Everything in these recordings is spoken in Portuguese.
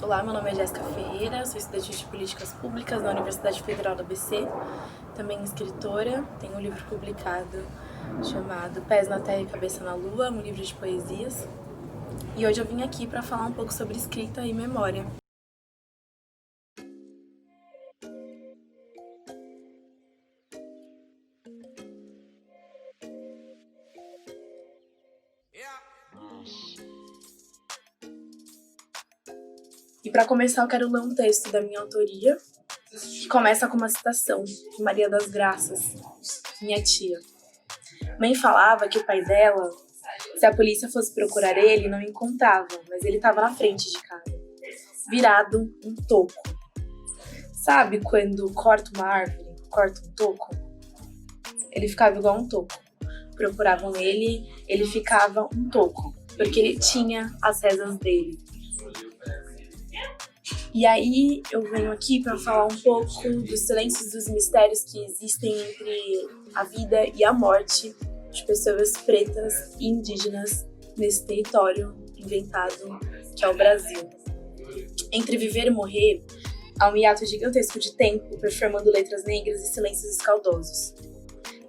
Olá, meu nome é Jéssica Ferreira, sou estudante de Políticas Públicas na Universidade Federal do ABC, também escritora, tenho um livro publicado chamado Pés na Terra e Cabeça na Lua, um livro de poesias, e hoje eu vim aqui para falar um pouco sobre escrita e memória. E para começar eu quero ler um texto da minha autoria, que começa com uma citação de Maria das Graças, minha tia. Mãe falava que o pai dela, se a polícia fosse procurar ele, não encontrava, mas ele estava na frente de casa, virado um toco. Sabe quando corta uma árvore, corta um toco? Ele ficava igual um toco. Procuravam ele ficava um toco, porque ele tinha as rezas dele. E aí eu venho aqui para falar um pouco dos silêncios, dos mistérios que existem entre a vida e a morte de pessoas pretas e indígenas nesse território inventado que é o Brasil. Entre viver e morrer, há um hiato gigantesco de tempo performando letras negras e silêncios escaldosos.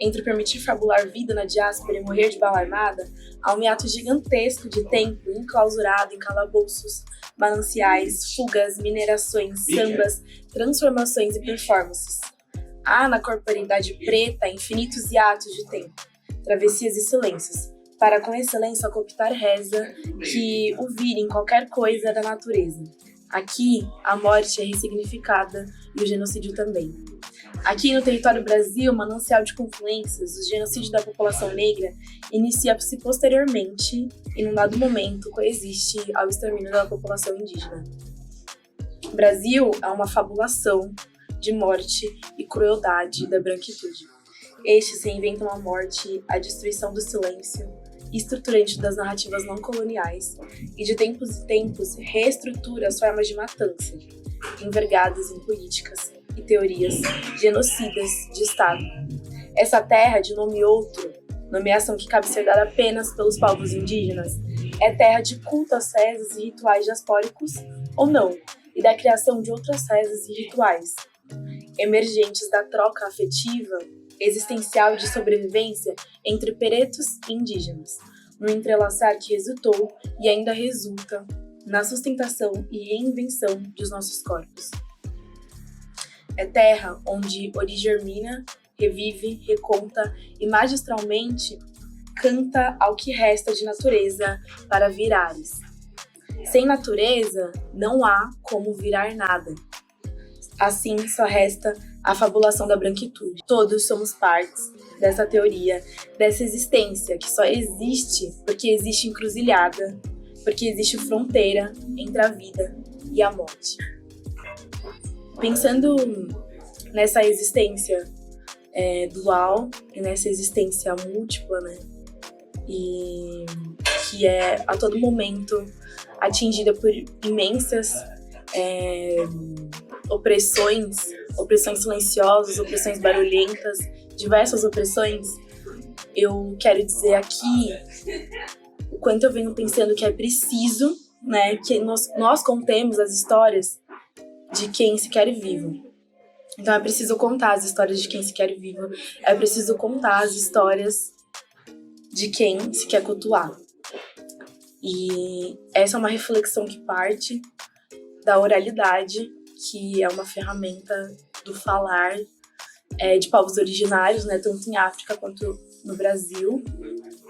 Entre permitir fabular vida na diáspora e morrer de bala armada, há um hiato gigantesco de tempo enclausurado em calabouços, mananciais, fugas, minerações, sambas, transformações e performances. Há na corporeidade preta infinitos hiatos de tempo, travessias e silêncios, para com excelência cooptar reza que o virem qualquer coisa da natureza. Aqui, a morte é ressignificada e o genocídio também. Aqui no território Brasil, manancial de confluências, o genocídio da população negra inicia-se posteriormente e, num dado momento, coexiste ao extermínio da população indígena. O Brasil é uma fabulação de morte e crueldade da branquitude. Estes reinventam a morte, a destruição do silêncio, estruturante das narrativas não coloniais e de tempos em tempos reestrutura as formas de matança, envergadas em políticas e teorias genocidas de Estado. Essa terra, de nome outro, nomeação que cabe ser dada apenas pelos povos indígenas, é terra de culto às rezas e rituais diaspóricos ou não, e da criação de outras rezas e rituais, emergentes da troca afetiva existencial de sobrevivência entre pretos e indígenas, no entrelaçar que resultou e ainda resulta na sustentação e reinvenção dos nossos corpos. É terra onde Ori germina, revive, reconta e magistralmente canta ao que resta de natureza para virares. Sem natureza, não há como virar nada. Assim, só resta a fabulação da branquitude. Todos somos partes dessa teoria, dessa existência que só existe porque existe encruzilhada, porque existe fronteira entre a vida e a morte. Pensando nessa existência dual e nessa existência múltipla, né? E que é a todo momento atingida por imensas opressões silenciosas, opressões barulhentas, diversas opressões, eu quero dizer aqui o quanto eu venho pensando que é preciso, né, que nós contemos as histórias de quem se quer vivo. Então é preciso contar as histórias de quem se quer vivo, é preciso contar as histórias de quem se quer cultuar. E essa é uma reflexão que parte da oralidade, que é uma ferramenta do falar de povos originários, né, tanto em África quanto no Brasil.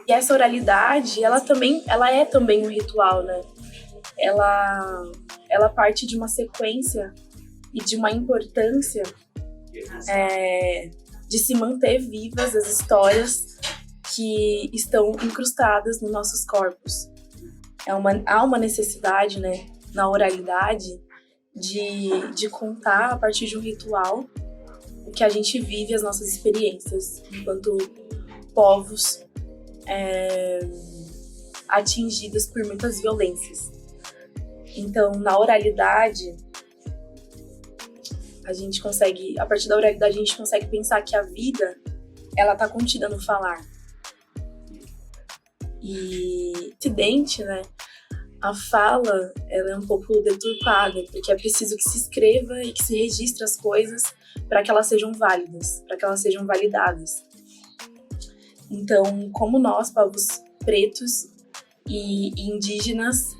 E essa oralidade, ela é também um ritual, né? Ela parte de uma sequência e de uma importância de se manter vivas as histórias que estão incrustadas nos nossos corpos. Há uma necessidade, né, na oralidade de contar a partir de um ritual o que a gente vive, as nossas experiências enquanto povos atingidos por muitas violências. Então, na oralidade, a partir da oralidade, a gente consegue pensar que a vida, ela está contida no falar. E o Ocidente, né, a fala ela é um pouco deturpada, porque é preciso que se escreva e que se registre as coisas para que elas sejam válidas, para que elas sejam validadas. Então, como nós, povos pretos e indígenas,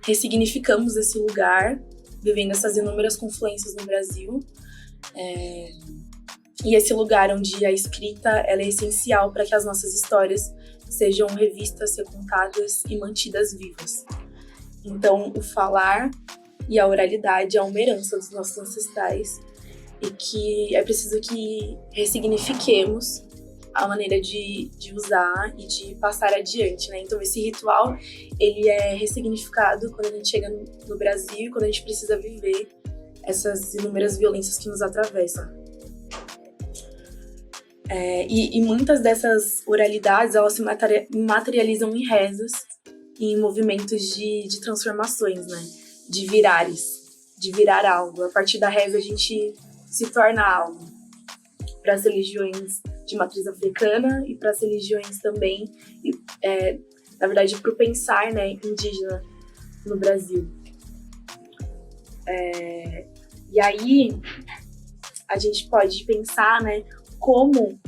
ressignificamos esse lugar, vivendo essas inúmeras confluências no Brasil, e esse lugar onde a escrita ela é essencial para que as nossas histórias sejam revistas, recontadas e mantidas vivas. Então, o falar e a oralidade é uma herança dos nossos ancestrais e que é preciso que ressignifiquemos a maneira de usar e de passar adiante, né? Então, esse ritual, ele é ressignificado quando a gente chega no Brasil, quando a gente precisa viver essas inúmeras violências que nos atravessam. E muitas dessas oralidades, elas se materializam em rezas e em movimentos de transformações, né? De virar algo. A partir da reza, a gente se torna algo. Para as religiões de matriz africana e para as religiões também, na verdade, para o pensar, né, indígena no Brasil. E aí, a gente pode pensar, né, como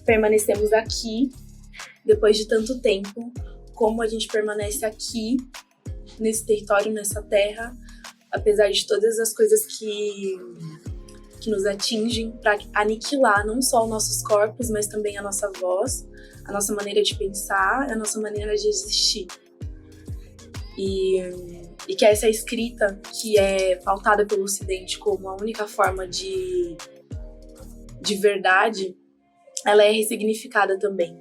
permanecemos aqui depois de tanto tempo, como a gente permanece aqui, nesse território, nessa terra, apesar de todas as coisas que nos atingem, para aniquilar não só os nossos corpos, mas também a nossa voz, a nossa maneira de pensar, a nossa maneira de existir. E que essa escrita, que é pautada pelo Ocidente como a única forma de verdade, ela é ressignificada também.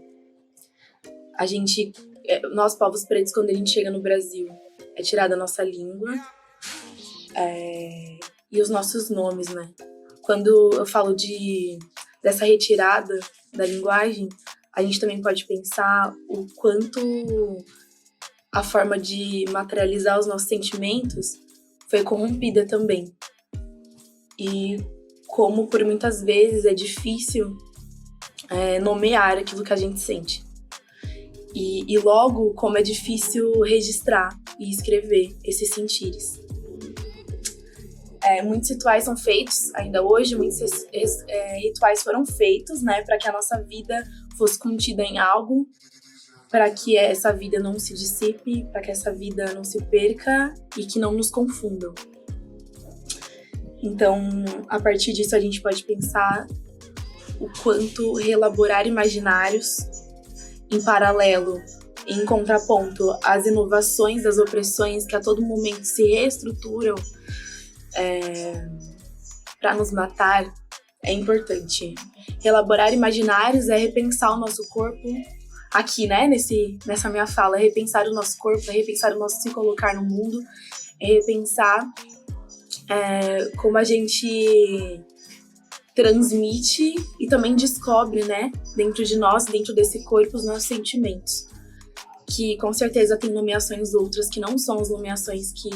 Nós, povos pretos, quando a gente chega no Brasil, é tirada a nossa língua e os nossos nomes, né? Quando eu falo dessa retirada da linguagem, a gente também pode pensar o quanto a forma de materializar os nossos sentimentos foi corrompida também. E como, por muitas vezes, é difícil nomear aquilo que a gente sente. E logo, como é difícil registrar e escrever esses sentires. Muitos rituais são feitos ainda hoje, muitos rituais foram feitos, né, para que a nossa vida fosse contida em algo, para que essa vida não se dissipe, para que essa vida não se perca e que não nos confundam. Então, a partir disso, a gente pode pensar o quanto reelaborar imaginários em paralelo, em contraponto às inovações das opressões que a todo momento se reestruturam para nos matar, é importante. Reelaborar imaginários é repensar o nosso corpo, aqui, né, nessa minha fala, é repensar o nosso corpo, é repensar o nosso se colocar no mundo, é repensar como a gente transmite e também descobre, né, dentro de nós, dentro desse corpo, os nossos sentimentos. Que com certeza tem nomeações outras que não são as nomeações que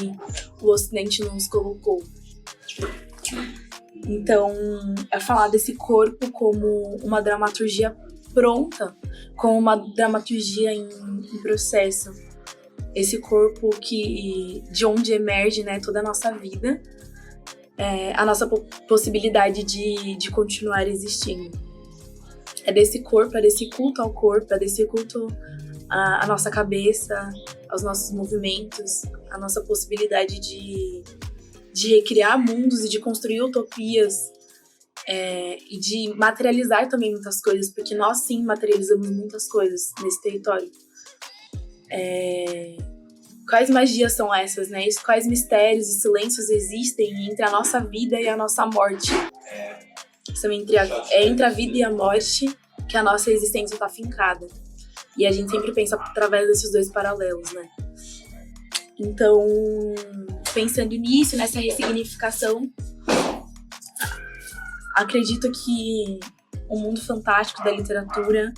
o Ocidente nos colocou. Então, é falar desse corpo como uma dramaturgia pronta, como uma dramaturgia em processo. Esse corpo de onde emerge, né, toda a nossa vida, a nossa possibilidade de continuar existindo. É desse corpo, é desse culto ao corpo, é desse culto à nossa cabeça, aos nossos movimentos, a nossa possibilidade de recriar mundos e de construir utopias e de materializar também muitas coisas, porque nós sim materializamos muitas coisas nesse território. Quais magias são essas, né? Quais mistérios e silêncios existem entre a nossa vida e a nossa morte? São entre a vida e a morte que a nossa existência está fincada. E a gente sempre pensa através desses dois paralelos, né? Então, pensando nisso, nessa ressignificação, acredito que o mundo fantástico da literatura,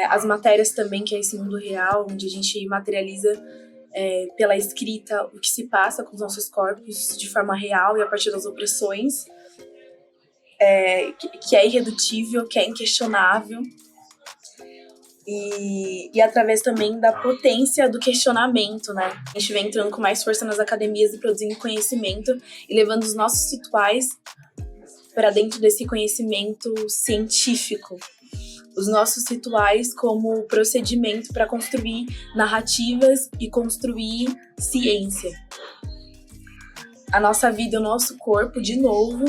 as matérias também, que é esse mundo real, onde a gente materializa pela escrita o que se passa com os nossos corpos de forma real e a partir das opressões, que é irredutível, que é inquestionável. e através também da potência do questionamento, né? A gente vem entrando com mais força nas academias e produzindo conhecimento e levando os nossos rituais para dentro desse conhecimento científico. Os nossos rituais como procedimento para construir narrativas e construir ciência. A nossa vida e o nosso corpo, de novo,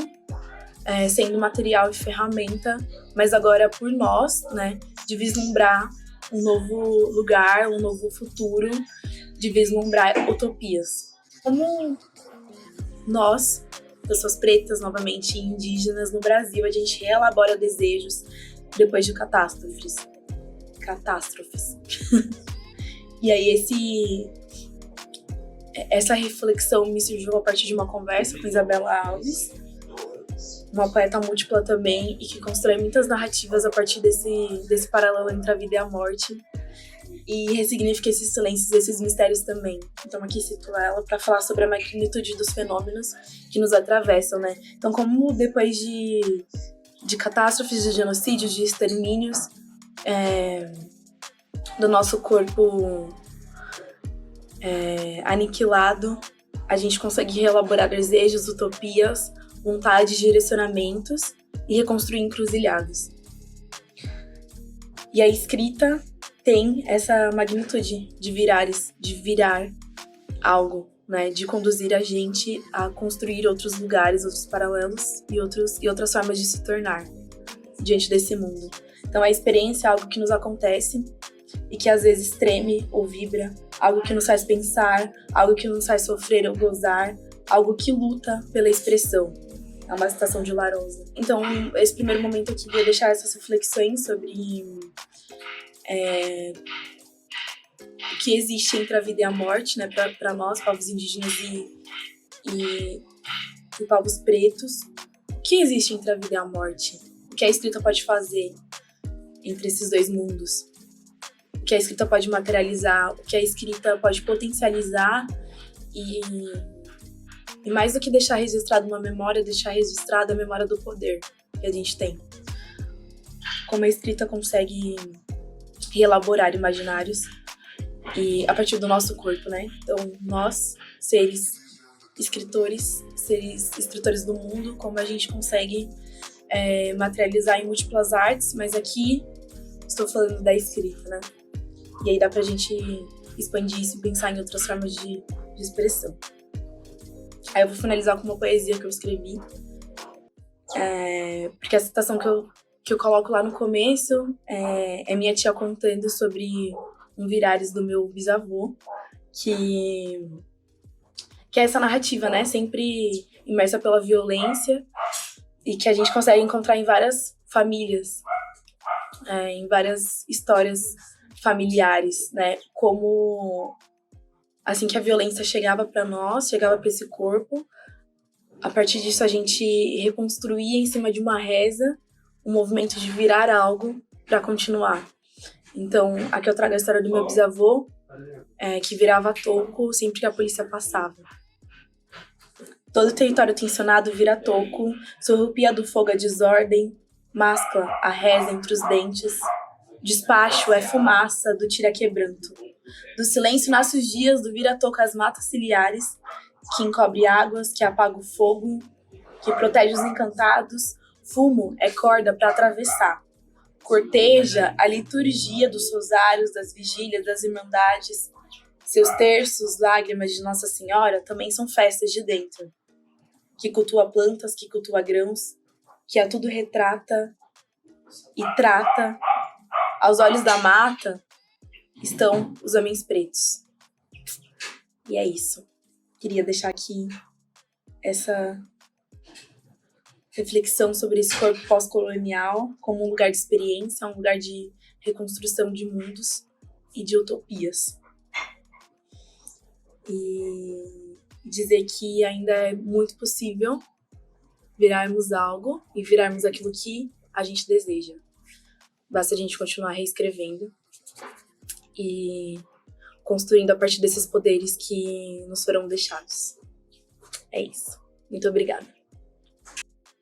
sendo material e ferramenta, mas agora por nós, né, de vislumbrar um novo lugar, um novo futuro, de vislumbrar utopias. Como nós, pessoas pretas, novamente, indígenas no Brasil, a gente reelabora desejos depois de catástrofes. E aí essa reflexão me surgiu a partir de uma conversa com Isabela Alves, uma poeta múltipla também, e que constrói muitas narrativas a partir desse paralelo entre a vida e a morte, e ressignifica esses silêncios, esses mistérios também. Então aqui cito ela para falar sobre a magnitude dos fenômenos que nos atravessam, né? Então como depois de catástrofes, de genocídios, de extermínios, do nosso corpo aniquilado, a gente consegue reelaborar desejos, utopias, vontades, direcionamentos e reconstruir encruzilhadas. E a escrita tem essa magnitude de virar algo, né? De conduzir a gente a construir outros lugares, outros paralelos e outras formas de se tornar diante desse mundo. Então a experiência é algo que nos acontece e que às vezes treme ou vibra, algo que nos faz pensar, algo que nos faz sofrer ou gozar, algo que luta pela expressão. É uma citação de Larosa. Então, esse primeiro momento eu queria deixar essas reflexões sobre o que existe entre a vida e a morte, né, para nós, povos indígenas e povos pretos. O que existe entre a vida e a morte? O que a escrita pode fazer entre esses dois mundos? O que a escrita pode materializar? O que a escrita pode potencializar e mais do que deixar registrado uma memória, deixar registrada a memória do poder que a gente tem. Como a escrita consegue reelaborar imaginários e a partir do nosso corpo, né? Então, nós, seres escritores do mundo, como a gente consegue materializar em múltiplas artes, mas aqui estou falando da escrita, né? E aí dá pra gente expandir isso e pensar em outras formas de expressão. Aí eu vou finalizar com uma poesia que eu escrevi, porque a citação que eu coloco lá no começo é minha tia contando sobre um virares do meu bisavô, que é essa narrativa, né, sempre imersa pela violência e que a gente consegue encontrar em várias famílias, em várias histórias familiares, né, como assim que a violência chegava para nós, chegava para esse corpo, a partir disso a gente reconstruía em cima de uma reza um movimento de virar algo para continuar. Então, aqui eu trago a história do meu bisavô, que virava toco sempre que a polícia passava. Todo território tensionado vira toco, surrupia do fogo a desordem, mascla a reza entre os dentes, despacho é fumaça do tira-quebranto. Do silêncio nasce os dias do vira-toco as matas ciliares, que encobre águas, que apaga o fogo, que protege os encantados, fumo é corda para atravessar. Corteja a liturgia dos rosários, das vigílias, das irmandades. Seus terços, lágrimas de Nossa Senhora, também são festas de dentro. Que cultua plantas, que cultua grãos, que a tudo retrata e trata. Aos olhos da mata estão os homens pretos. E é isso. Queria deixar aqui essa reflexão sobre esse corpo pós-colonial como um lugar de experiência, um lugar de reconstrução de mundos e de utopias. E dizer que ainda é muito possível virarmos algo e virarmos aquilo que a gente deseja. Basta a gente continuar reescrevendo e construindo a partir desses poderes que nos foram deixados. É isso. Muito obrigada.